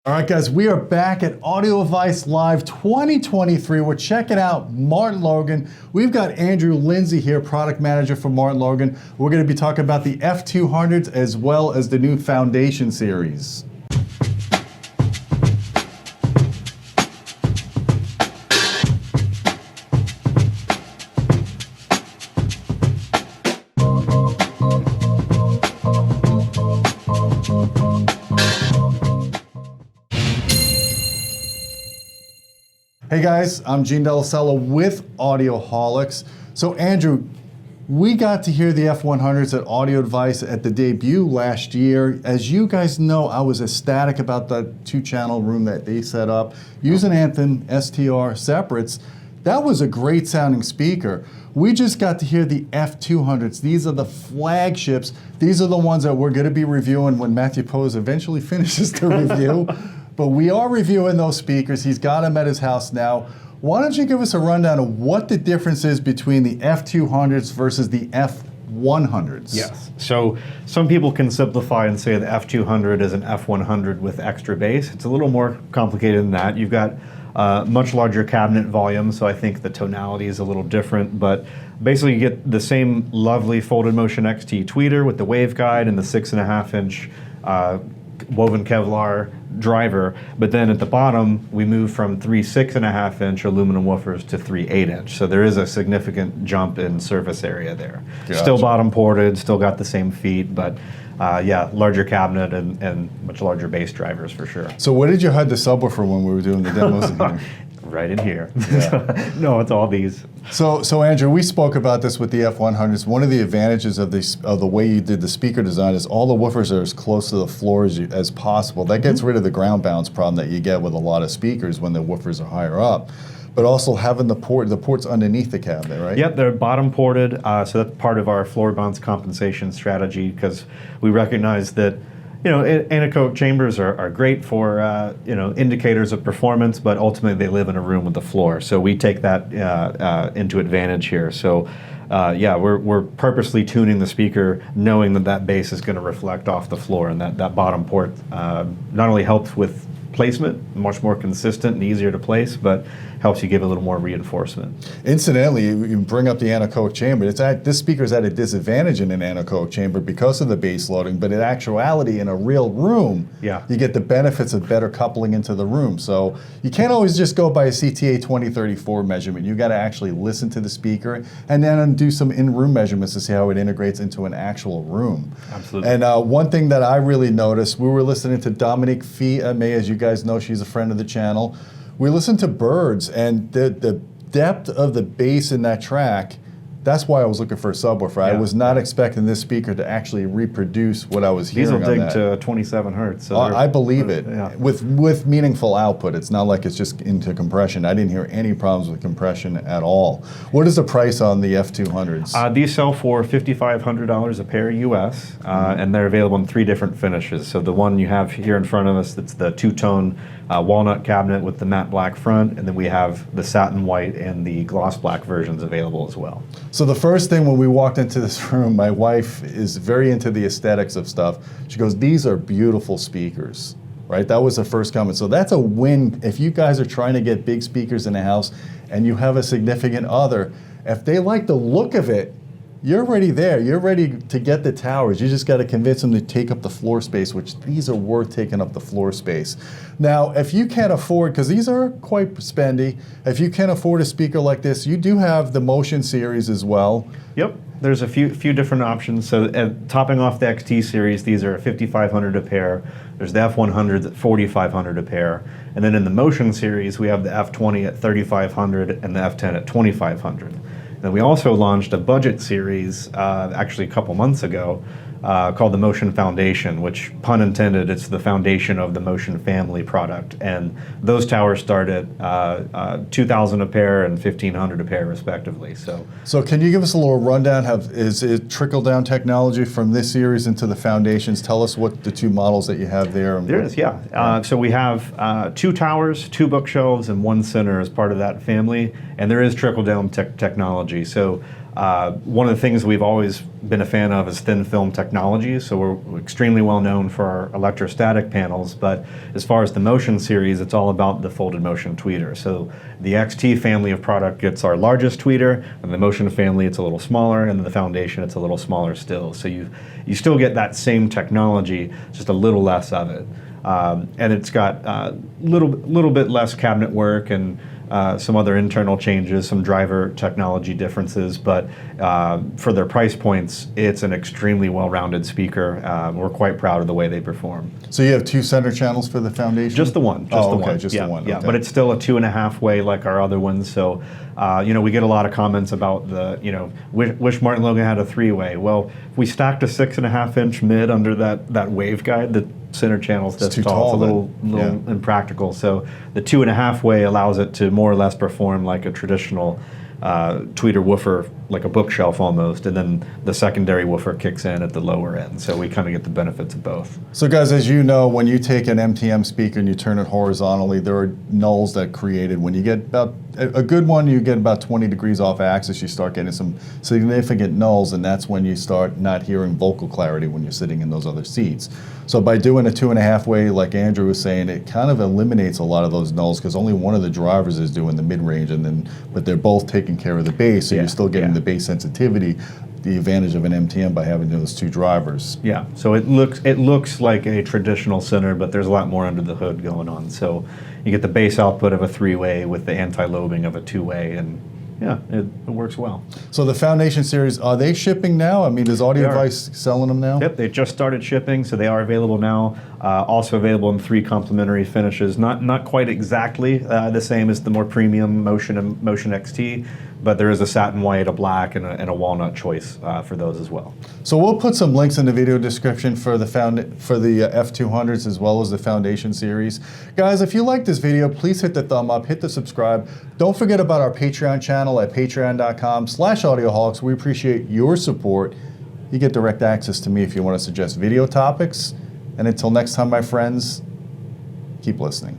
All right, guys, we are back at Audio Advice Live 2023. We're checking out MartinLogan. We've got Andrew Lindsey here, product manager for MartinLogan. We're going to be talking about the F200s as well as the new Foundation series. Hey guys, I'm Gene Delasella with Audioholics. So Andrew, we got to hear the F100s at Audio Advice at the debut last year. As you guys know, I was ecstatic about that 2-channel room that they set up using Anthem STR separates. That was a great sounding speaker. We just got to hear the F200s. These are the flagships. These are the ones that we're going to be reviewing when Matthew Pose eventually finishes the review. But we are reviewing those speakers. He's got them at his house now. Why don't you give us a rundown of what the difference is between the F200s versus the F100s? Yes. So some people can simplify and say the F200 is an F100 with extra bass. It's a little more complicated than that. You've got much larger cabinet volume, so I think the tonality is a little different. But basically, you get the same lovely folded Motion XT tweeter with the waveguide and the 6.5-inch woven Kevlar driver, but then at the bottom we move from 3 6.5-inch aluminum woofers to 3 8-inch. So there is a significant jump in surface area there. Gotcha. Still bottom ported, still got the same feet, but yeah, larger cabinet and much larger bass drivers for sure. So where did you hide the subwoofer when we were doing the demos in here? Right in here. Yeah. No, it's all these. So Andrew, we spoke about this with the F100s. One of the advantages of the way you did the speaker design is all the woofers are as close to the floor as possible. That gets rid of the ground balance problem that you get with a lot of speakers when the woofers are higher up. But also having the ports underneath the cabinet, right? Yep, they're bottom ported, so that's part of our floor bounce compensation strategy, because we recognize that anechoic chambers are great for indicators of performance, but ultimately they live in a room with the floor. So we take that into advantage here. So yeah, we're purposely tuning the speaker, knowing that bass is going to reflect off the floor, and that bottom port not only helps with placement, much more consistent and easier to place, but helps you give a little more reinforcement. Incidentally, you bring up the anechoic chamber. This speaker's at a disadvantage in an anechoic chamber because of the bass loading, but in actuality, in a real room, yeah, you get the benefits of better coupling into the room. So you can't always just go by a CTA 2034 measurement. You got to actually listen to the speaker and then do some in-room measurements to see how it integrates into an actual room. Absolutely. And one thing that I really noticed, we were listening to Dominique May, as you guys know, she's a friend of the channel. We listened to Birds, and the depth of the bass in that track, that's why I was looking for a subwoofer. Yeah. I was not expecting this speaker to actually reproduce what I was hearing on that. These will dig to 27 hertz. So I believe it. Yeah. With meaningful output. It's not like it's just into compression. I didn't hear any problems with compression at all. What is the price on the F200s? These sell for $5,500 a pair US, and they're available in 3 different finishes. So the one you have here in front of us, that's the 2-tone walnut cabinet with the matte black front, and then we have the satin white and the gloss black versions available as well. So the first thing when we walked into this room, my wife is very into the aesthetics of stuff. She goes, "These are beautiful speakers," right? That was the first comment. So that's a win. If you guys are trying to get big speakers in the house and you have a significant other, if they like the look of it, you're already there. You're ready to get the towers. You just got to convince them to take up the floor space, which these are worth taking up the floor space. Now, if you can't afford, because these are quite spendy, if you can't afford a speaker like this, you do have the Motion series as well. Yep, there's a few different options. So topping off the XT series, these are $5,500 a pair. There's the F100 at $4,500 a pair. And then in the Motion series, we have the F20 at $3,500 and the F10 at $2,500. Then we also launched a budget series actually a couple months ago called the Motion Foundation, which, pun intended, it's the foundation of the Motion family product. And those towers start at $2,000 a pair and $1,500 a pair, respectively. So can you give us a little rundown? Is it trickle-down technology from this series into the foundations? Tell us what the 2 models that you have there. There is, yeah. So we have 2 towers, 2 bookshelves, and 1 center as part of that family. And there is trickle-down technology. So One of the things we've always been a fan of is thin film technology, so we're extremely well known for our electrostatic panels, but as far as the Motion series, it's all about the folded motion tweeter. So the XT family of product gets our largest tweeter, and the Motion family it's a little smaller, and the Foundation it's a little smaller still. So you still get that same technology, just a little less of it. And it's got a little bit less cabinet work and some other internal changes, some driver technology differences, but for their price points, it's an extremely well-rounded speaker. We're quite proud of the way they perform. So you have 2 center channels for the Foundation? Just the one. Just the one. Just yeah, the one. Yeah, okay. but it's still a 2.5 way like our other ones. So, we get a lot of comments about wish MartinLogan had a 3-way. Well, if we stacked a 6.5-inch mid under that waveguide, the center channel's this too tall. tall, it's a little impractical. So the 2.5 way allows it to more or less perform like a traditional tweeter woofer, like a bookshelf almost, and then the secondary woofer kicks in at the lower end. So we kind of get the benefits of both. So guys, as you know, when you take an MTM speaker and you turn it horizontally, there are nulls that created. When you get about a good one, you get about 20 degrees off axis, you start getting some significant nulls, and that's when you start not hearing vocal clarity when you're sitting in those other seats. So by doing a 2.5 way, like Andrew was saying, it kind of eliminates a lot of those nulls because only one of the drivers is doing the mid-range, but they're both taking care of the bass, so you're still getting the bass sensitivity, the advantage of an MTM by having those 2 drivers. Yeah, so it looks like a traditional center, but there's a lot more under the hood going on. So you get the bass output of a 3-way with the anti-lobing of a 2-way, and yeah, it works well. So the Foundation series, are they shipping now? I mean, is Audioholics selling them now? Yep, they just started shipping, so they are available now. Also available in 3 complementary finishes. Not quite exactly the same as the more premium Motion and Motion XT, but there is a satin white, a black, and a walnut choice for those as well. So we'll put some links in the video description for the F200s as well as the Foundation series. Guys, if you like this video, please hit the thumb up, hit the subscribe. Don't forget about our Patreon channel at patreon.com/audioholics. We appreciate your support. You get direct access to me if you want to suggest video topics. And until next time, my friends, keep listening.